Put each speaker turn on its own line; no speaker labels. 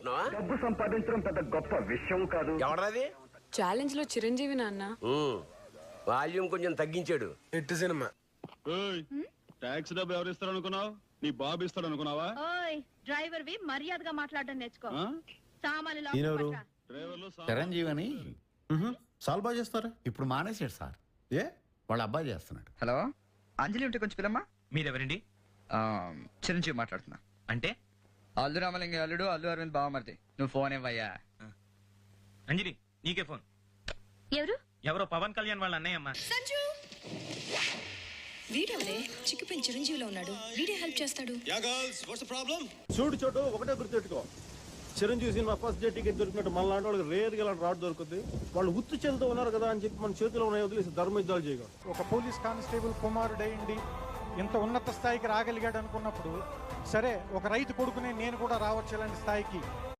అనుకుంటున్నావా?
డబ్బు సంపాదించడం పెద్ద గొప్ప విషయం కాదు.
ఎవడది?
ఛాలెంజ్ లో చిరంజీవి నాన్న.
వాల్యూమ్ కొంచెం తగ్గించాడు.
ఎట్టి సినిమా.
ట్యాక్స్ డబ్బు ఎవరు ఇస్తారు అనుకున్నావు? నీ బాబు ఇస్తాడు అనుకున్నావా?
ఓయ్ డ్రైవర్ వి మర్యాదగా మాట్లాడడం నేర్చుకో. సామాన్లు
చిరంజీవి అని సాల్ బాగా చేస్తారు. ఇప్పుడు మానేసాడు సార్. ఏ వాళ్ళ అబ్బాయి చేస్తున్నాడు.
హలో అంజలి ఉంటే కొంచెం పిల్లమ్మా.
మీరెవరండి?
చిరంజీవి మాట్లాడుతున్నా.
అంటే
అల్లు రామలింగ అల్లుడు అల్లు అరవింద్ బావమరిది. నువ్వు ఫోన్ ఇవ్వయ్యా.
అంజలి నీకే ఫోన్. ఎవరో పవన్ కళ్యాణ్ వాళ్ళ అన్నయ్య అమ్మా.
వీడెవడే చిక్కుపోయిన చిరంజీవిలో ఉన్నాడు. వీడే హెల్ప్ చేస్తాడు.
చూడు చోటు ఒకటే గుర్తుపెట్టుకో, Chiranjeevi cinema first day ticket దొరికినట్టు మన లాంటి వాళ్ళకి రేర్ గా రాడ్ దొరుకుతుంది. వాళ్ళు ఉత్తు చేతులతో ఉన్నారు కదా అని చెప్పి మన చేతిలో ఉన్నాయి వదిలేసి ధర్మ యుద్ధాలు చేయగలరు.
ఒక పోలీస్ కానిస్టేబుల్ కుమారుడైండి ఇంత ఉన్నత స్థాయికి రాగలిగాడు అనుకున్నప్పుడు, సరే ఒక రైతు కొడుకునే నేను కూడా రావచ్చు ఇలాంటి స్థాయికి.